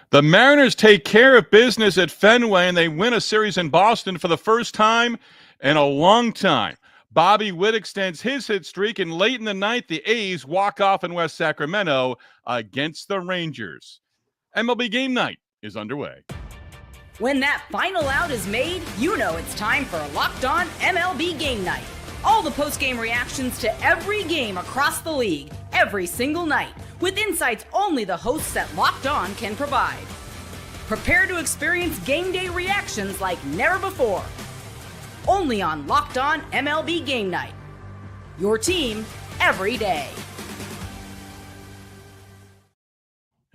The Mariners take care of business at Fenway, and they win a series in Boston for the first time in a long time. Bobby Witt extends his hit streak, and late in the ninth, the A's walk off in West Sacramento against the Rangers. MLB Game Night is underway. When that final out is made, you know it's time for Locked On MLB Game Night. All the post-game reactions to every game across the league, every single night, with insights only the hosts at Locked On can provide. Prepare to experience game day reactions like never before. Only on Locked On MLB Game Night. Your team every day.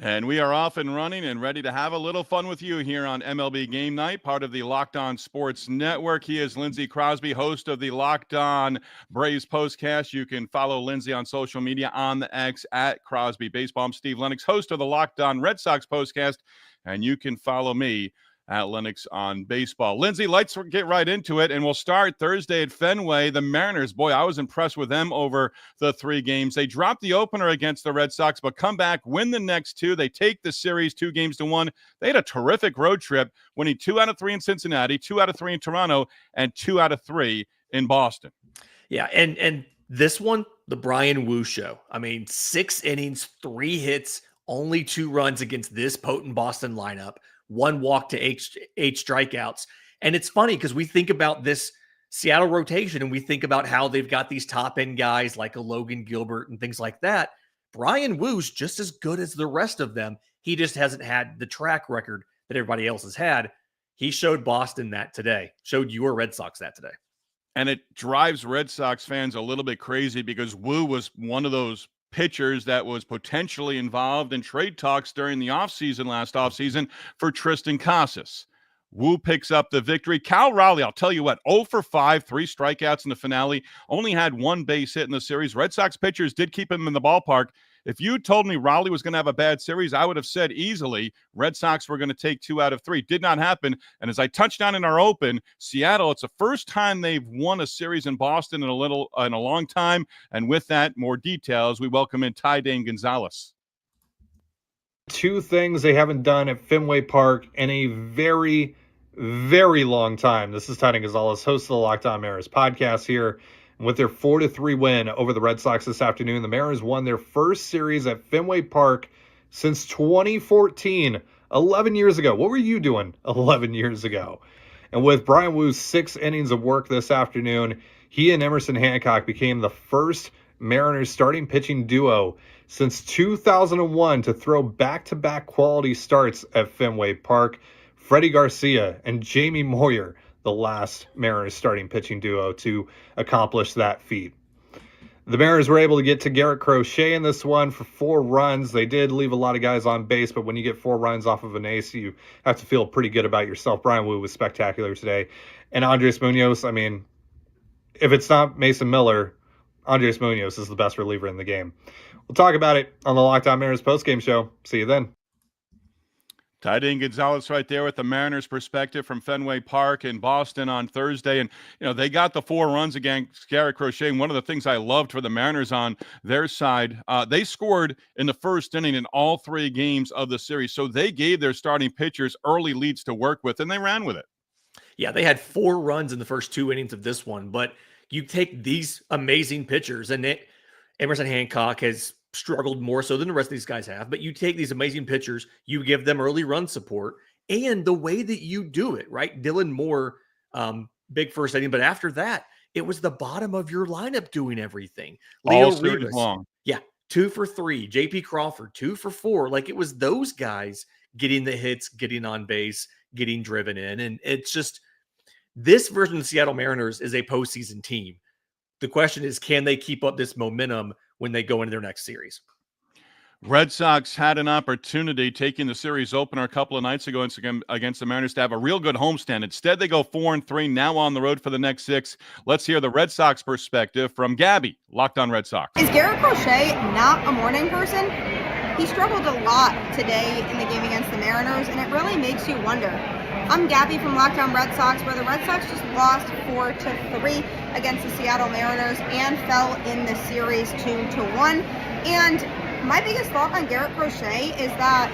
And we are off and running and ready to have a little fun with you here on MLB Game Night, part of the Locked On Sports Network. He is Lindsey Crosby, host of the Locked On Braves Postcast. You can follow Lindsey on social media on the X at Crosby Baseball. I'm Steve Lennox, host of the Locked On Red Sox Postcast, and you can follow me at Lennox on Baseball. Lindsey, let's get right into it, and we'll start Thursday at Fenway. The Mariners, boy, I was impressed with them over the 3 games. They dropped the opener against the Red Sox, but come back, win the next 2. They take the series 2-1. They had a terrific road trip, winning 2 out of 3 in Cincinnati, 2 out of 3 in Toronto, and 2 out of 3 in Boston. Yeah, and this one, the Bryan Woo show. I mean, 6 innings, 3 hits, only 2 runs against this potent Boston lineup. 1 walk to 8 strikeouts. And it's funny because we think about this Seattle rotation and we think about how they've got these top end guys like a Logan Gilbert and things like that. Bryan Woo's just as good as the rest of them. He just hasn't had the track record that everybody else has had. He showed Boston that today, showed your Red Sox that today. And it drives Red Sox fans a little bit crazy because Woo was one of those pitchers that was potentially involved in trade talks during the offseason, last offseason, for Tristan Casas. Woo picks up the victory. Cal Raleigh, I'll tell you what, 0 for 5, 3 strikeouts in the finale, only had 1 base hit in the series. Red Sox pitchers did keep him in the ballpark. If you told me Raleigh was going to have a bad series, I would have said easily Red Sox were going to take 2 out of 3. Did not happen. And as I touched on in our open, Seattle, it's the first time they've won a series in Boston in a long time. And with that, more details, we welcome in Ty Dane Gonzalez. 2 things they haven't done at Fenway Park in a very, very long time. This is Ty Dane Gonzalez, host of the Locked On Mariners podcast here. With their 4-3 win over the Red Sox this afternoon, the Mariners won their first series at Fenway Park since 2014, 11 years ago. What were you doing 11 years ago? And with Bryan Woo's 6 innings of work this afternoon, he and Emerson Hancock became the first Mariners starting pitching duo since 2001 to throw back-to-back quality starts at Fenway Park. Freddie Garcia and Jamie Moyer, the last Mariners starting pitching duo to accomplish that feat. The Mariners were able to get to Garrett Crochet in this one for 4 runs. They did leave a lot of guys on base, but when you get 4 runs off of an ace, you have to feel pretty good about yourself. Bryan Woo was spectacular today. And Andres Munoz, I mean, if it's not Mason Miller, Andres Munoz is the best reliever in the game. We'll talk about it on the Locked On Mariners postgame show. See you then. Ty Dane Gonzalez right there with the Mariners' perspective from Fenway Park in Boston on Thursday. And, you know, they got the 4 runs against Garrett Crochet. And one of the things I loved for the Mariners on their side, they scored in the first inning in all 3 games of the series. So they gave their starting pitchers early leads to work with, and they ran with it. Yeah, they had 4 runs in the first 2 innings of this one. But you take these amazing pitchers, and Emerson Hancock has struggled more so than the rest of these guys have, but you take these amazing pitchers, you give them early run support, and the way that you do it, right? Dylan Moore, big first inning, but after that, it was the bottom of your lineup doing everything. Leo Rivas, yeah, 2 for 3. JP Crawford, 2 for 4. Like, it was those guys getting the hits, getting on base, getting driven in, and it's just, this version of the Seattle Mariners is a postseason team. The question is, can they keep up this momentum when they go into their next series? Red Sox had an opportunity taking the series opener a couple of nights ago against the Mariners to have a real good homestand. Instead, they go 4-3, now on the road for the next 6. Let's hear the Red Sox perspective from Gabby, Locked On Red Sox. Is Garrett Crochet not a morning person? He struggled a lot today in the game against the Mariners, and it really makes you wonder. I'm Gabby from Locked On Red Sox, where the Red Sox just lost 4-3 against the Seattle Mariners and fell in the series 2-1. And my biggest thought on Garrett Crochet is that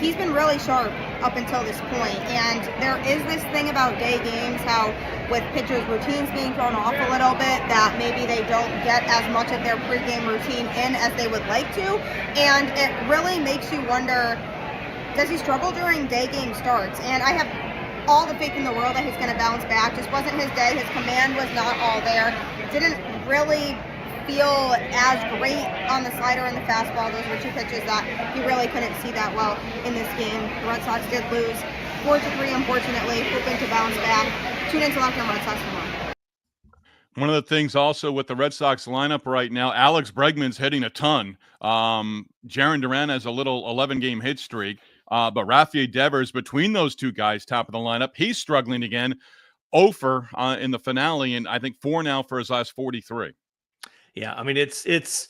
he's been really sharp up until this point. And there is this thing about day games, how with pitchers' routines being thrown off a little bit, that maybe they don't get as much of their pregame routine in as they would like to. And it really makes you wonder, does he struggle during day game starts? And I have all the faith in the world that he's going to bounce back. Just wasn't his day. His command was not all there. Didn't really feel as great on the slider and the fastball. Those were two pitches that he really couldn't see that well in this game. The Red Sox did lose 4-3, unfortunately, hoping to bounce back. Tune into Locked On Red Sox for more. One of the things also with the Red Sox lineup right now, Alex Bregman's hitting a ton. Jarren Duran has a little 11-game hit streak. But Rafael Devers, between those two guys, top of the lineup, he's struggling again. 0 in the finale, and I think 4 now for his last 43. Yeah, I mean, it's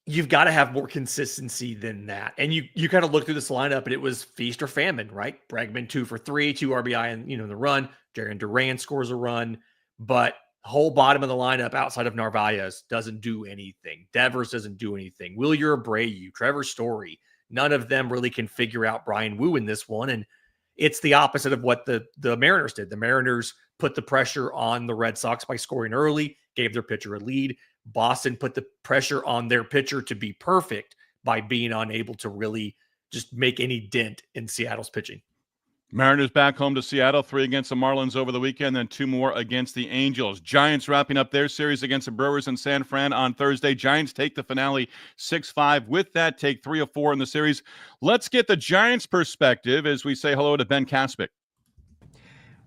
you've got to have more consistency than that. And you kind of look through this lineup, and it was feast or famine, right? Bregman 2 for 3, 2 RBI, and the run. Jarren Duran scores a run, but whole bottom of the lineup outside of Narvaez doesn't do anything. Devers doesn't do anything. Wilyer Abreu, Trevor Story. None of them really can figure out Bryan Woo in this one. And it's the opposite of what the Mariners did. The Mariners put the pressure on the Red Sox by scoring early, gave their pitcher a lead. Boston put the pressure on their pitcher to be perfect by being unable to really just make any dent in Seattle's pitching. Mariners back home to Seattle, 3 against the Marlins over the weekend, then 2 more against the Angels. Giants wrapping up their series against the Brewers in San Fran on Thursday. Giants take the finale 6-5. With that, take 3 of 4 in the series. Let's get the Giants' perspective as we say hello to Ben Kaspick.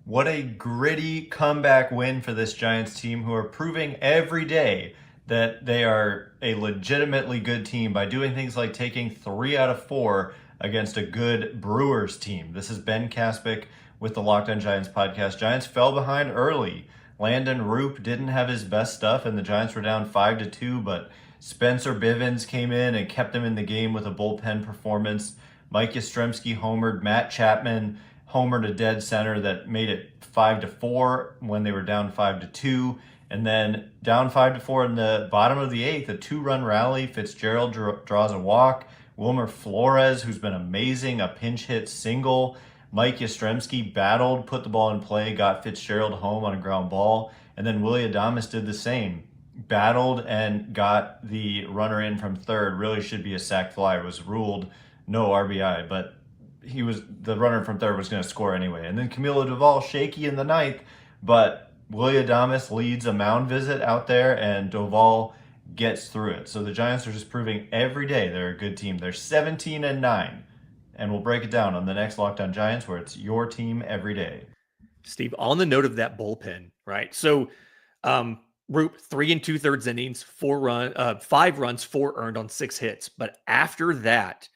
What a gritty comeback win for this Giants team, who are proving every day that they are a legitimately good team by doing things like taking 3 out of 4 against a good Brewers team. This is Ben Kaspick with the Locked On Giants podcast. Giants fell behind early. Landon Roop didn't have his best stuff, and the Giants were down 5-2, but Spencer Bivens came in and kept them in the game with a bullpen performance. Mike Yastrzemski homered. Matt Chapman homered a dead center that made it 5-4 when they were down 5-2. And then down 5-4 in the bottom of the 8th, a 2-run rally. Fitzgerald draws a walk. Wilmer Flores, who's been amazing, a pinch hit single. Mike Yastrzemski battled, put the ball in play, got Fitzgerald home on a ground ball. And then Willy Adames did the same. Battled and got the runner in from third. Really should be a sac fly. It was ruled no RBI, but the runner from third was going to score anyway. And then Camilo Doval shaky in the 9th, but Willy Adames leads a mound visit out there, and Doval gets through it. So the Giants are just proving every day they're a good team. They're 17-9, and we'll break it down on the next Locked On Giants, where it's your team every day. Steve, on the note of that bullpen, right? So, Roop 3 2/3 innings, 5 runs, 4 earned on 6 hits. But after that,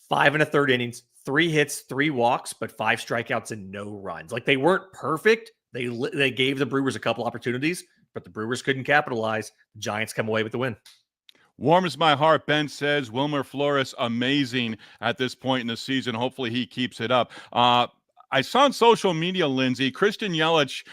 5 1/3 innings, 3 hits, 3 walks, but 5 strikeouts and no runs. Like, they weren't perfect. They gave the Brewers a couple opportunities, but the Brewers couldn't capitalize. The Giants come away with the win. Warms my heart, Ben says. Wilmer Flores, amazing at this point in the season. Hopefully he keeps it up. I saw on social media, Lindsay, Christian Yelich,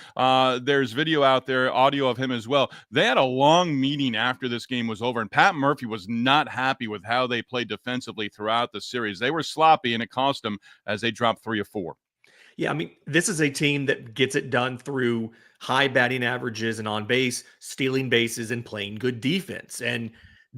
there's video out there, audio of him as well. They had a long meeting after this game was over, and Pat Murphy was not happy with how they played defensively throughout the series. They were sloppy, and it cost them as they dropped 3 of 4. Yeah, I mean, this is a team that gets it done through high batting averages and on base, stealing bases, and playing good defense. And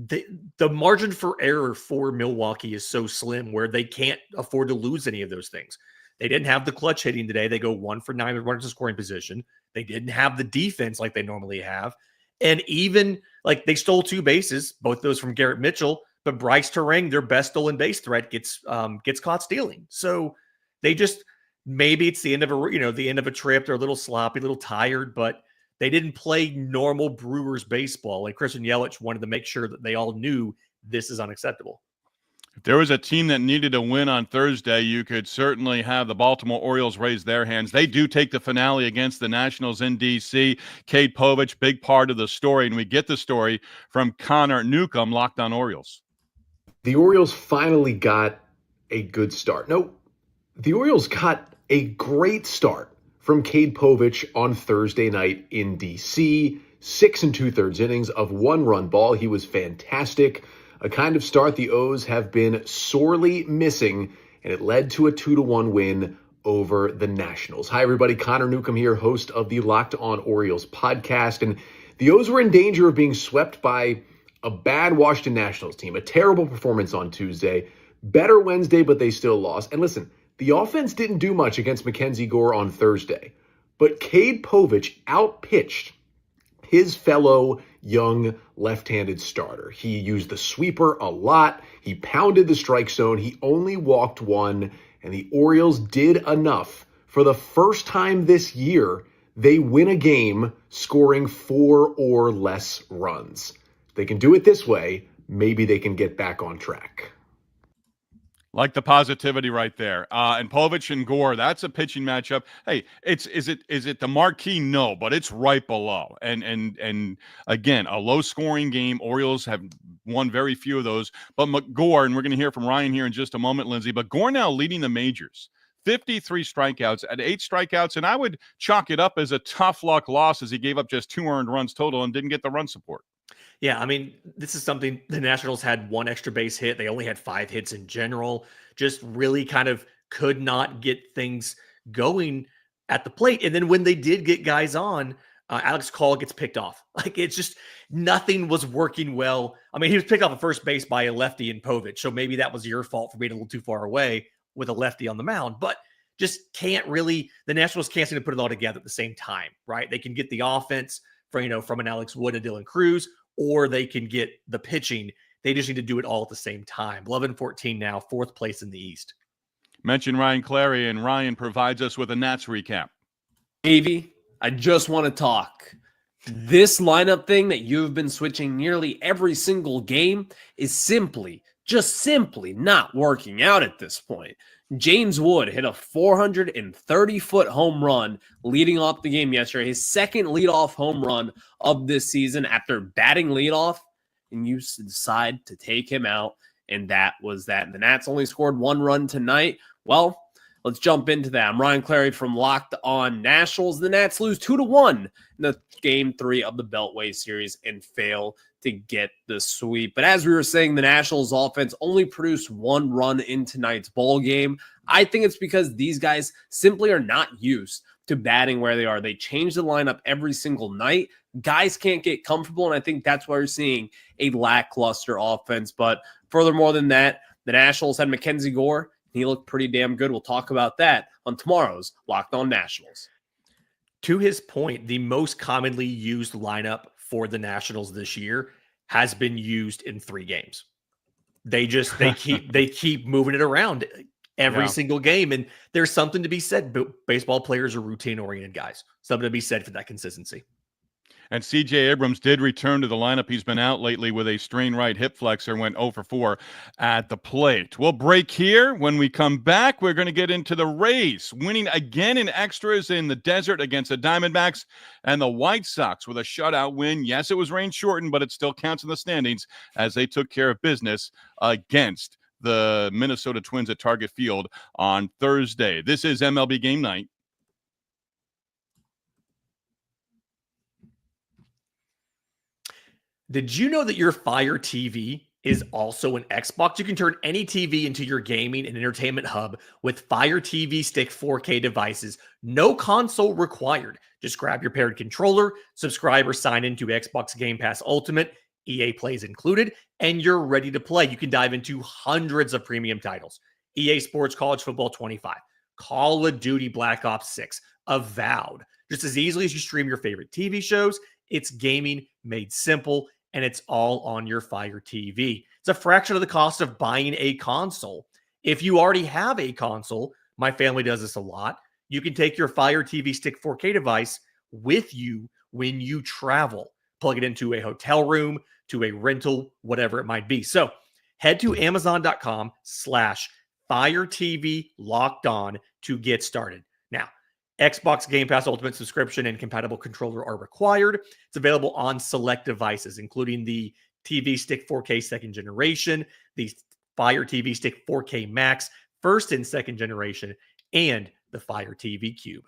the margin for error for Milwaukee is so slim where they can't afford to lose any of those things. They didn't have the clutch hitting today. They go 1 for 9 with runners in scoring position. They didn't have the defense like they normally have. And even like they stole 2 bases, both those from Garrett Mitchell, but Bryce Terang, their best stolen base threat, gets caught stealing. So they just, maybe it's the end of a trip. They're a little sloppy, a little tired, but they didn't play normal Brewers baseball. And Christian Yelich wanted to make sure that they all knew this is unacceptable. If there was a team that needed a win on Thursday, you could certainly have the Baltimore Orioles raise their hands. They do take the finale against the Nationals in D.C. Cade Povich, big part of the story, and we get the story from Connor Newcomb, Locked On Orioles. The Orioles finally got a good start. No, the Orioles got a great start from Cade Povich on Thursday night in D.C. 6 2/3 innings of 1-run ball. He was fantastic. a kind of start the O's have been sorely missing, and it led to a 2-1 win over the Nationals. Hi, everybody. Connor Newcomb here, host of the Locked On Orioles podcast. And the O's were in danger of being swept by a bad Washington Nationals team, a terrible performance on Tuesday, better Wednesday, but they still lost. And listen, the offense didn't do much against Mackenzie Gore on Thursday, but Cade Povich outpitched his fellow young left-handed starter. He used the sweeper a lot. He pounded the strike zone. He only walked one. And the Orioles did enough. For the first time this year, they win a game scoring 4 or less runs. They can do it this way. Maybe they can get back on track. Like the positivity right there. And Povich and Gore, that's a pitching matchup. Hey, is it the marquee? No, but it's right below. And again, a low-scoring game. Orioles have won very few of those. But Gore, and we're going to hear from Ryan here in just a moment, Lindsay, but Gore now leading the majors. 53 strikeouts at 8 strikeouts, and I would chalk it up as a tough luck loss as he gave up just 2 earned runs total and didn't get the run support. Yeah, I mean, this is something the Nationals had 1 extra base hit. They only had 5 hits in general. Just really kind of could not get things going at the plate. And then when they did get guys on, Alex Call gets picked off. Like, it's just nothing was working well. I mean, he was picked off at first base by a lefty in Povich, so maybe that was your fault for being a little too far away with a lefty on the mound. But just can't really, the Nationals can't seem to put it all together at the same time, right? They can get the offense from an Alex Wood and Dylan Cruz, or they can get the pitching. They just need to do it all at the same time. 11-14 now, 4th place in the East. Mention Ryan Clary, and Ryan provides us with a Nats recap. Davey, I just want to talk. This lineup thing that you've been switching nearly every single game is simply not working out at this point. James Wood hit a 430-foot home run leading off the game yesterday, his second leadoff home run of this season after batting leadoff, and you decide to take him out, and that was that. The Nats only scored 1 run tonight. Well, let's jump into that. I'm Ryan Clary from Locked On Nationals. The Nats lose 2-1 in the Game 3 of the Beltway Series and fail to get the sweep. But as we were saying, the Nationals offense only produced 1 run in tonight's ball game. I think it's because these guys simply are not used to batting where they are. They change the lineup every single night. Guys can't get comfortable, and I think that's why you're seeing a lackluster offense. But furthermore than that, the Nationals had Mackenzie Gore. He looked pretty damn good. We'll talk about that on tomorrow's Locked On Nationals. To his point, the most commonly used lineup for the Nationals this year has been used in 3 games. They keep moving it around every single game. And there's something to be said. Baseball players are routine-oriented guys. Something to be said for that consistency. And C.J. Abrams did return to the lineup. He's been out lately with a strained right hip flexor, went 0 for 4 at the plate. We'll break here. When we come back, we're going to get into the Rays, winning again in extras in the desert against the Diamondbacks, and the White Sox with a shutout win. Yes, it was rain-shortened, but it still counts in the standings as they took care of business against the Minnesota Twins at Target Field on Thursday. This is MLB Game Night. Did you know that your Fire TV is also an Xbox? You can turn any TV into your gaming and entertainment hub with Fire TV Stick 4K devices. No console required. Just grab your paired controller, subscribe or sign into Xbox Game Pass Ultimate, EA Plays included, and you're ready to play. You can dive into hundreds of premium titles. EA Sports College Football 25, Call of Duty Black Ops 6, Avowed. Just as easily as you stream your favorite TV shows, it's gaming made simple, and it's all on your Fire TV. It's a fraction of the cost of buying a console. If you already have a console, my family does this a lot, you can take your Fire TV Stick 4K device with you when you travel. Plug it into a hotel room, to a rental, whatever it might be. So head to Amazon.com/Fire TV Locked On to get started. Now, Xbox Game Pass Ultimate subscription and compatible controller are required. It's available on select devices, including the TV Stick 4K second generation, the Fire TV Stick 4K Max first and second generation, and the Fire TV Cube.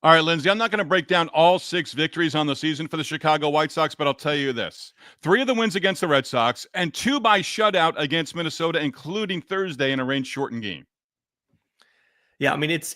All right, Lindsay, I'm not going to break down all 6 victories on the season for the Chicago White Sox, but I'll tell you this. 3 of the wins against the Red Sox and 2 by shutout against Minnesota, including Thursday in a rain-shortened game. Yeah, I mean, it's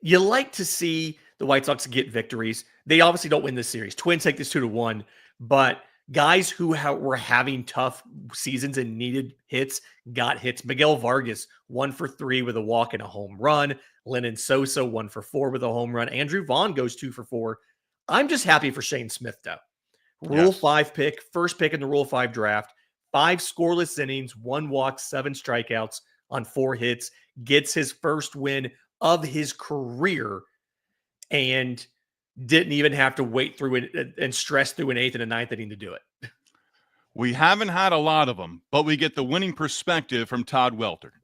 you like to see the White Sox get victories. They obviously don't win this series. Twins take this 2-1, but guys who were having tough seasons and needed hits got hits. Miguel Vargas, 1 for 3 with a walk and a home run. Lennon Sosa, 1 for 4 with a home run. Andrew Vaughn goes 2 for 4. I'm just happy for Shane Smith, though. Rule 5 pick, first pick in the Rule 5 draft, 5 scoreless innings, 1 walk, 7 strikeouts on 4 hits, gets his first win of his career, and didn't even have to wait through it and stress through an 8th and a 9th inning to do it. We haven't had a lot of them, but we get the winning perspective from Todd Welter.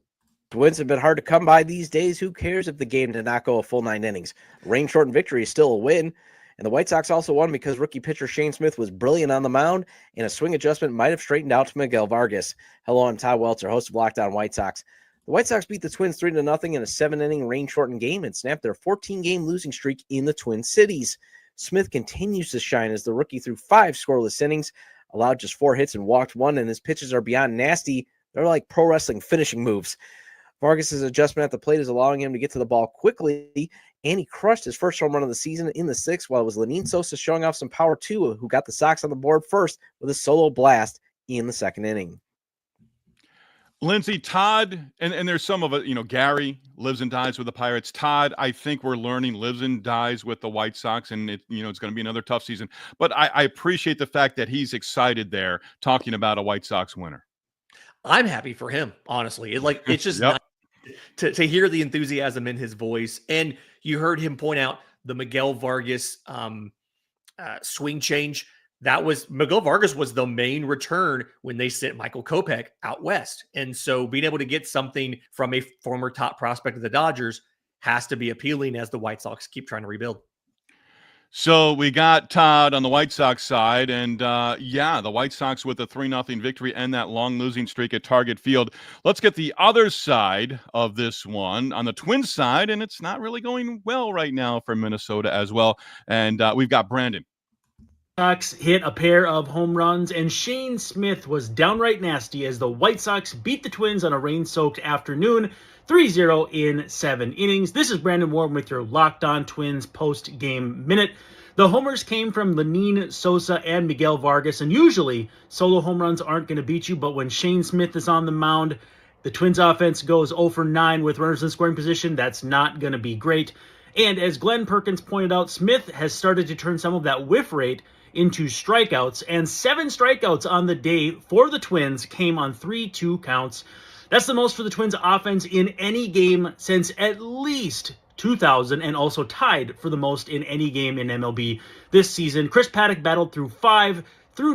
Wins have been hard to come by these days. Who cares if the game did not go a full 9 innings? Rain-shortened victory is still a win. And the White Sox also won because rookie pitcher Shane Smith was brilliant on the mound, and a swing adjustment might have straightened out to Miguel Vargas. Hello, I'm Todd Welter, host of Locked On White Sox. The White Sox beat the Twins 3-0 in a 7-inning rain-shortened game and snapped their 14-game losing streak in the Twin Cities. Smith continues to shine as the rookie threw 5 scoreless innings, allowed just 4 hits and walked 1, and his pitches are beyond nasty. They're like pro wrestling finishing moves. Vargas' adjustment at the plate is allowing him to get to the ball quickly, and he crushed his first home run of the season in the 6th, while it was Lennon Sosa showing off some power too, who got the Sox on the board first with a solo blast in the 2nd inning. Lindsay, Todd, and there's some of it, Gary lives and dies with the Pirates. Todd, I think we're learning, lives and dies with the White Sox, and it's going to be another tough season. But I appreciate the fact that he's excited there talking about a White Sox winner. I'm happy for him, honestly. It's just Yep. nice to hear the enthusiasm in his voice. And you heard him point out the Miguel Vargas swing change. Miguel Vargas was the main return when they sent Michael Kopech out west. And so being able to get something from a former top prospect of the Dodgers has to be appealing as the White Sox keep trying to rebuild. So we got Todd on the White Sox side, and the White Sox with a 3-0 victory and that long losing streak at Target Field. Let's get the other side of this one on the Twins side, and it's not really going well right now for Minnesota as well. And we've got Brandon. Sox hit a pair of home runs, and Shane Smith was downright nasty as the White Sox beat the Twins on a rain-soaked afternoon, 3-0 in 7 innings. This is Brandon Warren with your Locked On Twins post-game minute. The homers came from Lennon Sosa and Miguel Vargas, and usually solo home runs aren't going to beat you, but when Shane Smith is on the mound, the Twins offense goes 0 for 9 with runners in scoring position. That's not going to be great. And as Glenn Perkins pointed out, Smith has started to turn some of that whiff rate into strikeouts, and 7 strikeouts on the day for the Twins came on 3-2 counts. That's the most for the Twins offense in any game since at least 2000, and also tied for the most in any game in MLB this season. Chris Paddock battled through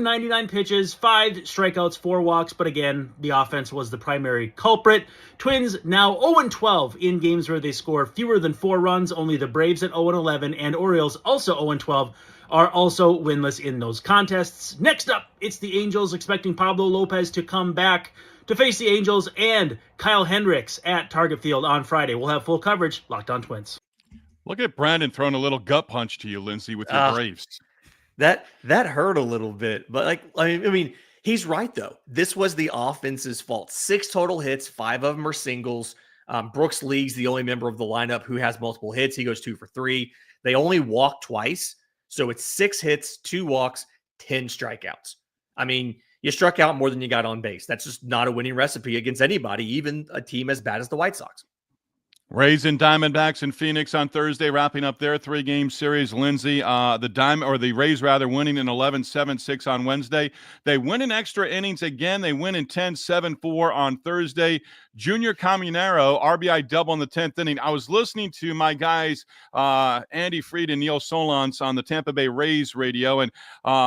99 pitches, 5 strikeouts, 4 walks, but again, the offense was the primary culprit. Twins now 0-12 in games where they score fewer than 4 runs. Only the Braves at 0-11 and Orioles also 0-12 are also winless in those contests. Next up, it's the Angels, expecting Pablo Lopez to come back to face the Angels and Kyle Hendricks at Target Field on Friday. We'll have full coverage. Locked On Twins. Look at Brandon throwing a little gut punch to you, Lindsay, with your Braves. That hurt a little bit, but I mean, he's right though. This was the offense's fault. 6 total hits, 5 of them are singles. Brooks League's the only member of the lineup who has multiple hits. He goes 2 for 3. They only walked twice, so it's 6 hits, 2 walks, 10 strikeouts. I mean, you struck out more than you got on base. That's just not a winning recipe against anybody, even a team as bad as the White Sox. Rays and Diamondbacks in Phoenix on Thursday, wrapping up their 3-game series. Lindsay, the Rays winning in 11-7-6 on Wednesday. They win in extra innings again. They win in 10-7-4 on Thursday. Junior Caminero, RBI double in the 10th inning. I was listening to my guys, Andy Fried and Neil Solondz on the Tampa Bay Rays radio, and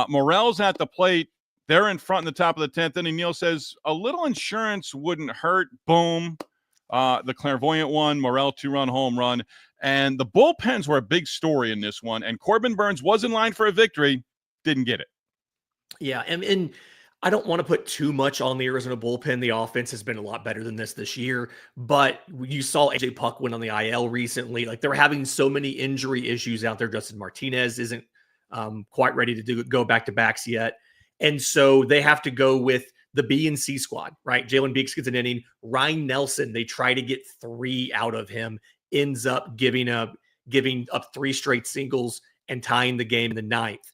Morel's at the plate. They're in front in the top of the 10th inning. Neil says, a little insurance wouldn't hurt. Boom. The clairvoyant one, Morel 2-run home run. And the bullpens were a big story in this one. And Corbin Burns was in line for a victory, didn't get it. Yeah, and I don't want to put too much on the Arizona bullpen. The offense has been a lot better than this year, but you saw AJ Puck went on the IL recently. Like, they're having so many injury issues out there. Justin Martinez isn't quite ready to go back to backs yet. And so they have to go with the B and C squad, right? Jalen Beeks gets an inning. Ryan Nelson, they try to get 3 out of him, ends up giving up 3 straight singles and tying the game in the 9th.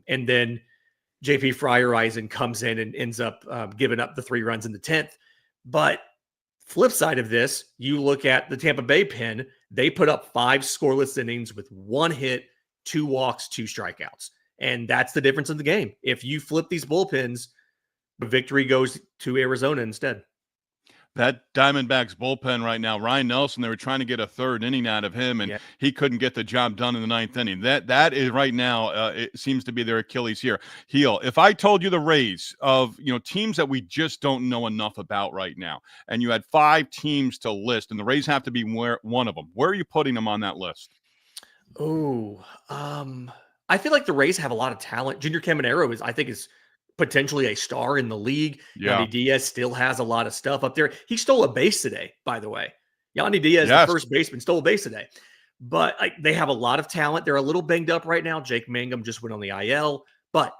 And then JP Fryereisen comes in and ends up giving up the 3 runs in the 10th. But flip side of this, you look at the Tampa Bay pen, they put up 5 scoreless innings with 1 hit, 2 walks, 2 strikeouts. And that's the difference in the game. If you flip these bullpens, the victory goes to Arizona instead. That Diamondbacks bullpen right now, Ryan Nelson, they were trying to get a 3rd inning out of him, and he couldn't get the job done in the 9th inning. That is right now, it seems to be their Achilles heel. If I told you the Rays of teams that we just don't know enough about right now, and you had 5 teams to list, and the Rays have to be one of them, where are you putting them on that list? Oh, I feel like the Rays have a lot of talent. Junior Caminero is potentially a star in the league. Yeah. Yandy Diaz still has a lot of stuff up there. He stole a base today, by the way. Yandy Diaz, the first baseman, stole a base today. But they have a lot of talent. They're a little banged up right now. Jake Mangum just went on the IL, but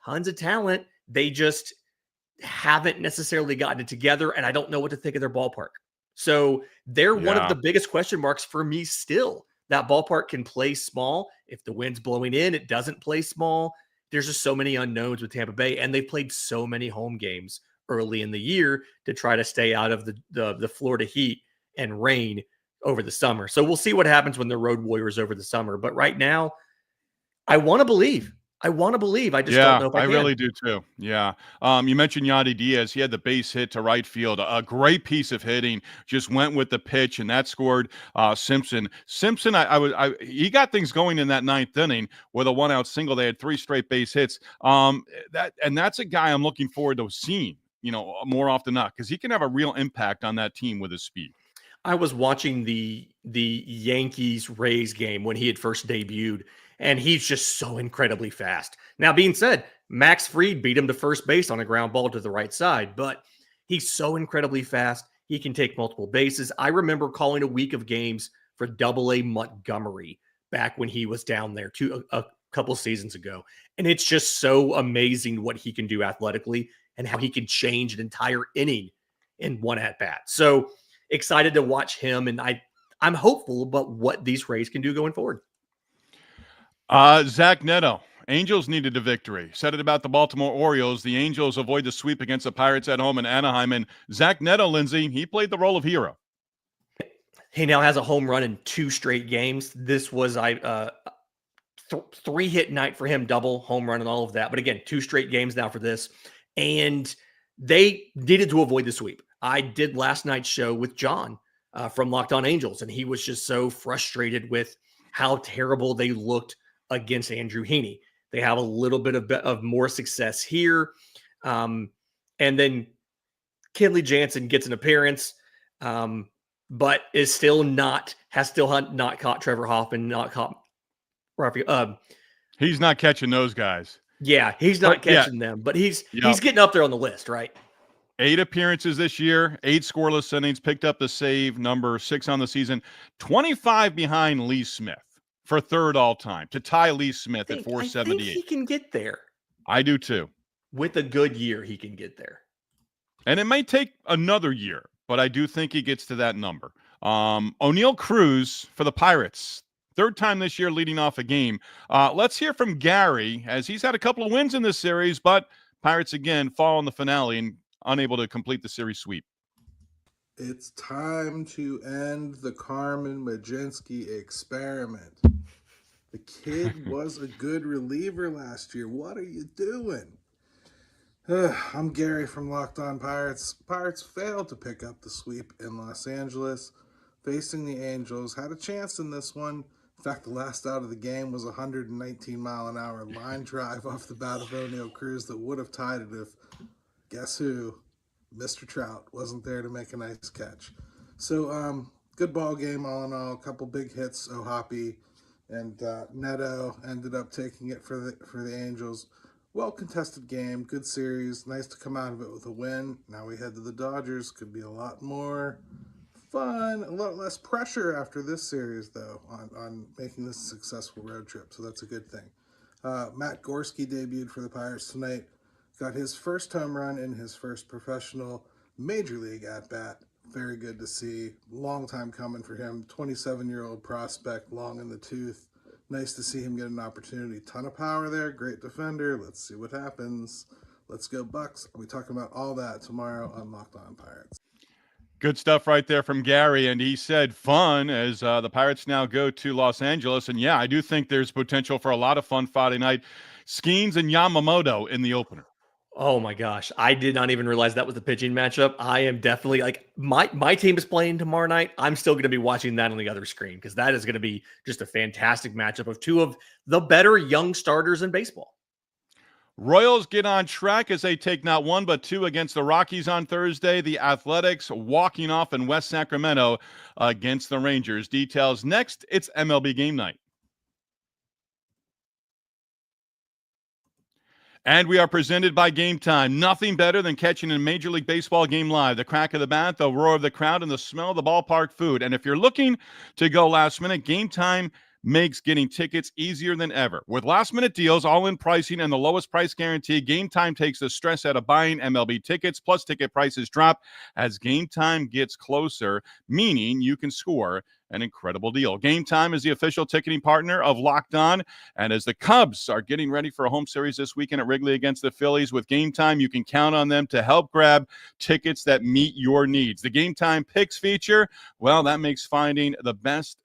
tons of talent. They just haven't necessarily gotten it together, and I don't know what to think of their ballpark. So they're one of the biggest question marks for me still. That ballpark can play small. If the wind's blowing in, it doesn't play small. There's just so many unknowns with Tampa Bay, and they've played so many home games early in the year to try to stay out of the Florida heat and rain over the summer. So we'll see what happens when they're road warriors over the summer. But right now, I want to believe. I just don't know if I can. Really do too. Yeah. You mentioned Yandy Diaz. He had the base hit to right field. A great piece of hitting. Just went with the pitch, and that scored Simpson. Simpson, he got things going in that 9th inning with a 1-out single. They had 3 straight base hits. That's a guy I'm looking forward to seeing, more often than not, because he can have a real impact on that team with his speed. I was watching the Yankees-Rays game when he had first debuted, and he's just so incredibly fast. Now, being said, Max Fried beat him to first base on a ground ball to the right side, but he's so incredibly fast. He can take multiple bases. I remember calling a week of games for Double-A Montgomery back when he was down there a couple seasons ago, and it's just so amazing what he can do athletically and how he can change an entire inning in one at-bat. So excited to watch him, and I'm hopeful about what these Rays can do going forward. Zach Neto. Angels needed a victory. Said it about the Baltimore Orioles. The Angels avoid the sweep against the Pirates at home in Anaheim. And Zach Neto, Lindsay, he played the role of hero. He now has a home run in 2 straight games. This was 3-hit night for him, double, home run, and all of that. But again, 2 straight games now for this. And they needed to avoid the sweep. I did last night's show with John from Locked On Angels, and he was just so frustrated with how terrible they looked against Andrew Heaney. They have a little bit of more success here. And then Kenley Jansen gets an appearance, but has still not caught Trevor Hoffman, not caught Rafael. He's not catching those guys. Yeah, he's not catching them, but he's getting up there on the list, right? 8 appearances this year, 8 scoreless innings, picked up the save, number 6 on the season, 25 behind Lee Smith for 3rd all time to tie Lee Smith at 478. I think he can get there. I do too. With a good year, he can get there. And it may take another year, but I do think he gets to that number. O'Neal Cruz for the Pirates. 3rd time this year leading off a game. Let's hear from Gary, as he's had a couple of wins in this series, but Pirates again fall in the finale and unable to complete the series sweep. It's time to end the Carmen Mlodzinski experiment. The kid was a good reliever last year. What are you doing? I'm Gary from Locked On Pirates. Pirates failed to pick up the sweep in Los Angeles, facing the Angels. Had a chance in this one. In fact, the last out of the game was a 119-mile-an-hour line drive off the bat of O'Neal Cruz that would have tied it if, guess who? Mr. Trout wasn't there to make a nice catch. So, good ball game all in all. A couple big hits, O'Hoppe and Neto ended up taking it for the Angels. well-contested game, good series. Nice to come out of it with a win. Now we head to the Dodgers. Could be a lot more fun, a lot less pressure after this series, though, on making this a successful road trip. So that's a good thing. Matt Gorski debuted for the Pirates tonight. Got his first home run in his first professional major league at-bat. Very good to see. Long time coming for him. 27-year-old prospect, long in the tooth. Nice to see him get an opportunity. Ton of power there. Great defender. Let's see what happens. Let's go Bucks. We'll be talking about all that tomorrow on Locked On Pirates. Good stuff right there from Gary, and he said fun as the Pirates now go to Los Angeles. And yeah, I do think there's potential for a lot of fun Friday night. Skeens and Yamamoto in the opener. Oh my gosh. I did not even realize that was the pitching matchup. I am definitely like my team is playing tomorrow night. I'm still going to be watching that on the other screen because that is going to be just a fantastic matchup of two of the better young starters in baseball. Royals get on track as they take not one but two against the Rockies on Thursday. The Athletics walking off in West Sacramento against the Rangers. Details next. It's MLB Game Night. And we are presented by Game Time. Nothing better than catching a Major League Baseball game live. The crack of the bat, the roar of the crowd, and the smell of the ballpark food. And if you're looking to go last minute, Game Time makes getting tickets easier than ever. With last-minute deals, all-in pricing, and the lowest price guarantee, Game Time takes the stress out of buying MLB tickets, plus ticket prices drop as Game Time gets closer, meaning you can score an incredible deal. Game Time is the official ticketing partner of Locked On, and as the Cubs are getting ready for a home series this weekend at Wrigley against the Phillies, with Game Time, you can count on them to help grab tickets that meet your needs. The Game Time Picks feature, well, that makes finding the best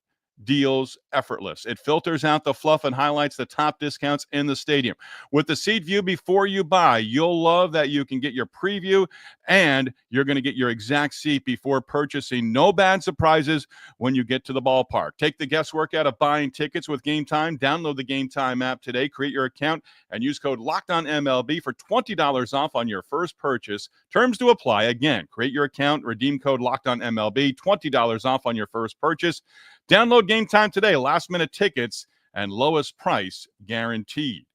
deals effortless. It filters out the fluff and highlights the top discounts in the stadium. With the seat view before you buy, you'll love that you can get your preview and you're going to get your exact seat before purchasing. No bad surprises when you get to the ballpark. Take the guesswork out of buying tickets with Game Time. Download the Game Time app today, create your account, and use code LOCKEDONMLB for $20 off on your first purchase. Terms to apply. Again, create your account, redeem code LOCKEDONMLB, $20 off on your first purchase. Download Game Time today. Last-minute tickets and lowest price guaranteed.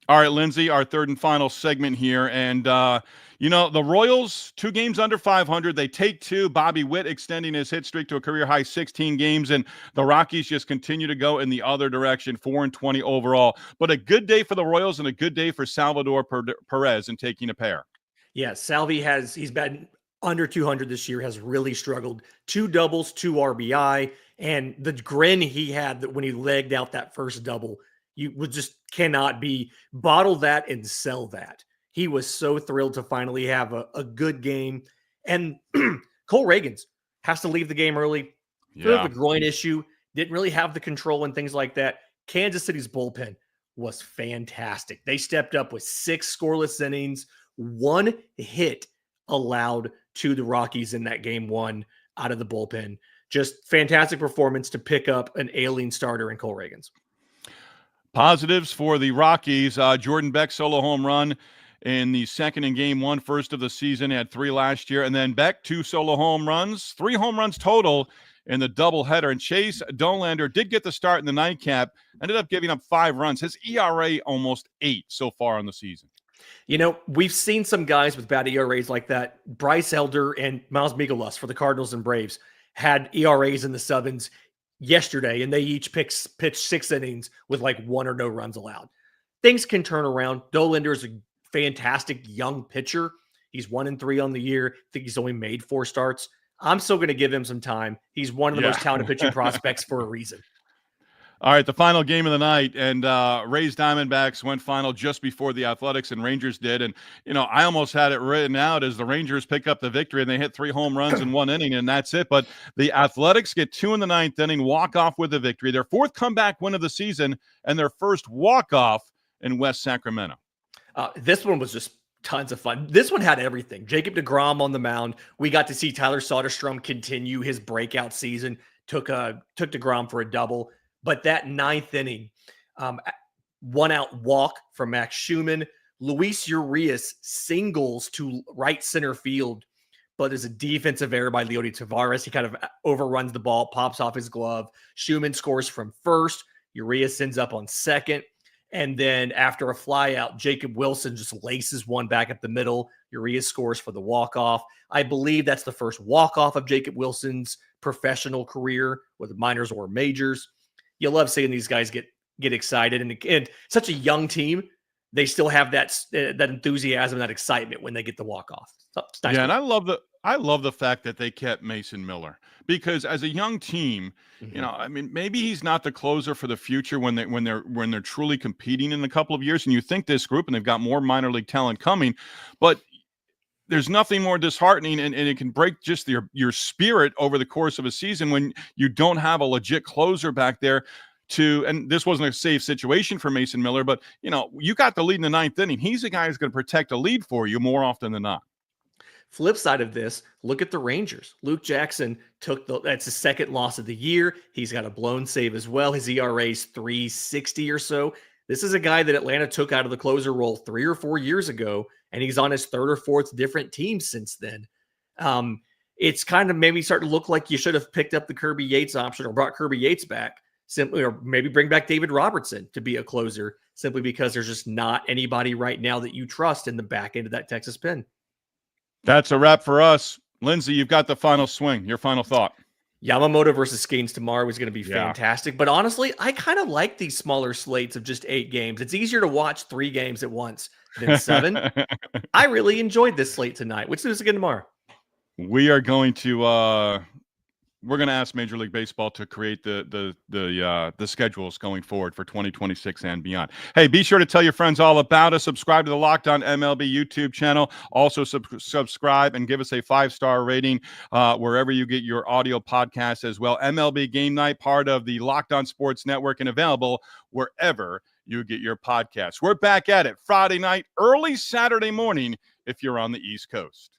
All right, Lindsay, our third and final segment here. And, the Royals, 2 games under 500. They take 2. Bobby Witt extending his hit streak to a career-high 16 games. And the Rockies just continue to go in the other direction, 4-20 overall. But a good day for the Royals and a good day for Salvador Perez in taking a pair. Yeah, Salvi he's been under 200 this year, has really struggled. 2 doubles, 2 RBI, and the grin he had that when he legged out that first double, you would just cannot bottle that and sell that. He was so thrilled to finally have a good game. And Cole Reagans has to leave the game early. Bit of a groin issue, didn't really have the control and things like that. Kansas City's bullpen was fantastic. They stepped up with 6 scoreless innings, 1 hit allowed to the Rockies in that game 1 out of the bullpen. Just fantastic performance to pick up an ailing starter in Cole Reagans. Positives for the Rockies. Jordan Beck solo home run in the second in game 1, first of the season. Had 3 last year. And then Beck, 2 solo home runs, 3 home runs total in the doubleheader. And Chase Dollander did get the start in the nightcap, ended up giving up 5 runs. His ERA almost 8 so far on the season. We've seen some guys with bad ERAs like that. Bryce Elder and Miles Mikolas for the Cardinals and Braves had ERAs in the 7s yesterday, and they each pitched 6 innings with like 1 or no runs allowed. Things can turn around. Dollander is a fantastic young pitcher. He's 1-3 on the year. I think he's only made 4 starts. I'm still going to give him some time. He's one of the most talented pitching prospects for a reason. All right, the final game of the night, and Rays Diamondbacks went final just before the Athletics and Rangers did. And, I almost had it written out as the Rangers pick up the victory, and they hit 3 home runs in 1 inning, and that's it. But the Athletics get 2 in the 9th inning, walk off with the victory. Their 4th comeback win of the season, and their first walk-off in West Sacramento. This one was just tons of fun. This one had everything. Jacob deGrom on the mound. We got to see Tyler Soderstrom continue his breakout season. Took deGrom for a double. But that 9th inning, 1-out walk from Max Schumann. Luis Urias singles to right center field, but there's a defensive error by Leody Taveras. He kind of overruns the ball, pops off his glove. Schumann scores from first. Urias sends up on second. And then after a flyout, Jacob Wilson just laces one back up the middle. Urias scores for the walk-off. I believe that's the first walk-off of Jacob Wilson's professional career, whether minors or majors. You love seeing these guys get excited. And such a young team, they still have that enthusiasm, that excitement when they get the walk-off. So it's nice. Yeah, and I love the fact that they kept Mason Miller, because as a young team, you know, I mean, maybe he's not the closer for the future when they're truly competing in a couple of years. And you think this group, and they've got more minor league talent coming, but there's nothing more disheartening, and it can break just your spirit over the course of a season when you don't have a legit closer back there. And this wasn't a safe situation for Mason Miller, but you know, you got the lead in the 9th inning. He's the guy who's going to protect a lead for you more often than not. Flip side of this, look at the Rangers. Luke Jackson that's his second loss of the year. He's got a blown save as well. His ERA is 3.60 or so. This is a guy that Atlanta took out of the closer role 3 or 4 years ago, and he's on his third or fourth different team since then. It's kind of maybe starting to look like you should have picked up the Kirby Yates option or brought Kirby Yates back simply, or maybe bring back David Robertson to be a closer, simply because there's just not anybody right now that you trust in the back end of that Texas pen. That's a wrap for us. Lindsay, you've got the final swing. Your final thought. Yamamoto versus Skeens tomorrow is going to be fantastic. But honestly, I kind of like these smaller slates of just 8 games. It's easier to watch 3 games at once than 7. I really enjoyed this slate tonight. Let's do this again tomorrow. We are going to we're going to ask Major League Baseball to create the schedules going forward for 2026 and beyond. Hey, be sure to tell your friends all about us. Subscribe to the Locked On MLB YouTube channel. Also subscribe and give us a 5-star rating wherever you get your audio podcasts as well. MLB Game Night, part of the Locked On Sports Network, and available wherever you get your podcasts. We're back at it Friday night, early Saturday morning if you're on the East Coast.